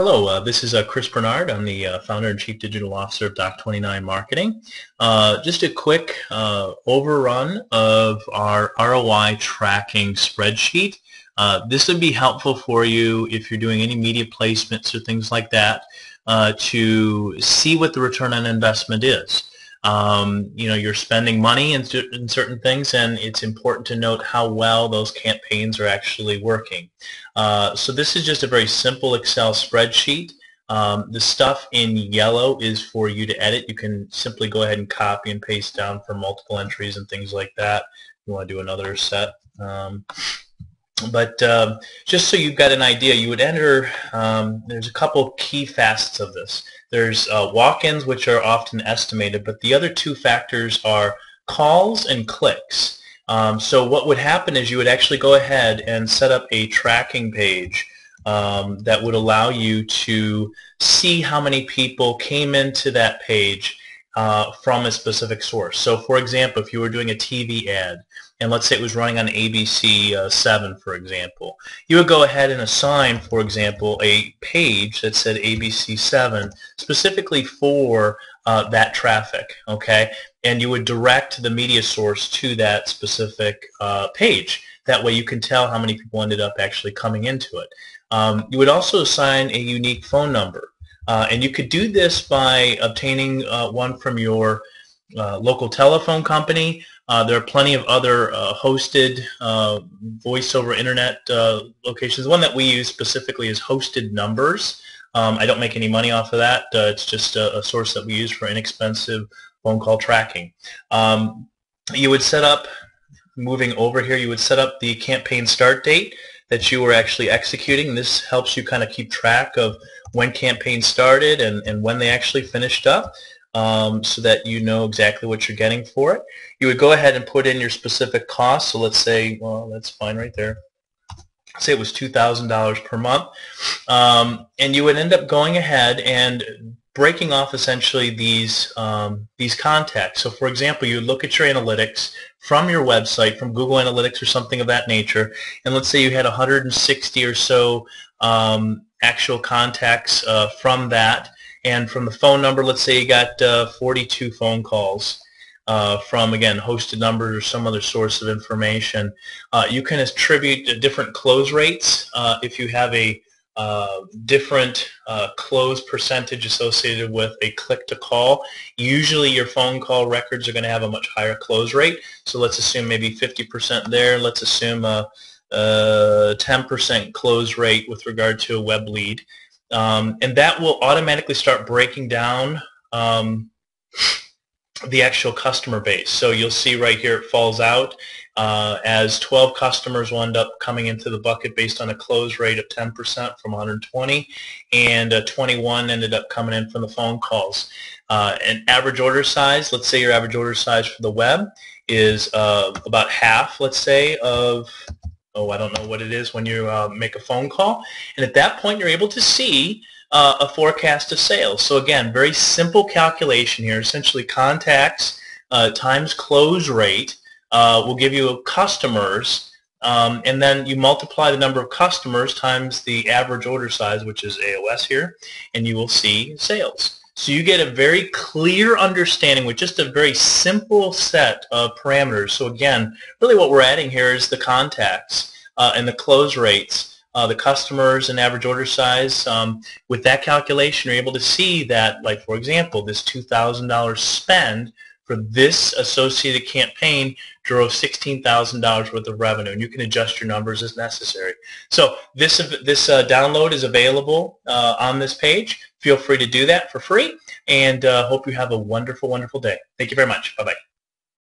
Hello, this is Chris Bernard. I'm the founder and chief digital officer of Doc29 Marketing. Just a quick overrun of our ROI tracking spreadsheet. This would be helpful for you if you're doing any media placements or things like that to see what the return on investment is. You're spending money in certain things, and it's important to note how well those campaigns are actually working. So this is just a very simple Excel spreadsheet. The stuff in yellow is for you to edit. You can simply go ahead and copy and paste down for multiple entries and things like that. You want to do another set. But just so you've got an idea, you would enter, there's a couple key facets of this. There's walk-ins, which are often estimated, but the other two factors are calls and clicks. So what would happen is you would actually go ahead and set up a tracking page that would allow you to see how many people came into that page from a specific source. So for example, if you were doing a TV ad, and let's say it was running on ABC 7, for example, you would go ahead and assign, for example, a page that said ABC 7 specifically for that traffic, okay? And you would direct the media source to that specific page. That way you can tell how many people ended up actually coming into it. You would also assign a unique phone number. And you could do this by obtaining one from your local telephone company. There are plenty of other hosted voice over internet locations. The one that we use specifically is Hosted Numbers. I don't make any money off of that. It's just a source that we use for inexpensive phone call tracking. You would set up, moving over here, you would set up the campaign start date that you were actually executing. This helps you kind of keep track of when campaigns started and when they actually finished up, so that you know exactly what you're getting for it. You would go ahead and put in your specific costs. So let's say, well, that's fine right there. Say it was $2,000 per month. And you would end up going ahead and breaking off essentially these contacts. So for example, you would look at your analytics from your website, from Google Analytics or something of that nature, and let's say you had 160 or so actual contacts from that, and from the phone number, let's say you got 42 phone calls from, again, Hosted Numbers or some other source of information. You can attribute different close rates if you have a different close percentage associated with a click-to-call. Usually your phone call records are going to have a much higher close rate. So let's assume maybe 50% there. Let's assume a 10% close rate with regard to a web lead. And that will automatically start breaking down the actual customer base. So you'll see right here it falls out as 12 customers will end up coming into the bucket based on a close rate of 10% from 120, and 21 ended up coming in from the phone calls. An average order size, let's say your average order size for the web is about half, let's say, of, I don't know what it is when you make a phone call. And at that point, you're able to see a forecast of sales. So again, very simple calculation here. Essentially, contacts times close rate will give you customers, and then you multiply the number of customers times the average order size, which is AOS here, and you will see sales. So you get a very clear understanding with just a very simple set of parameters. So again, really what we're adding here is the contacts and the close rates, the customers and average order size. With that calculation, you're able to see that, like for example, this $2,000 spend for this associated campaign drove $16,000 worth of revenue, and you can adjust your numbers as necessary. So this download is available on this page. Feel free to do that for free, and hope you have a wonderful, wonderful day. Thank you very much. Bye-bye.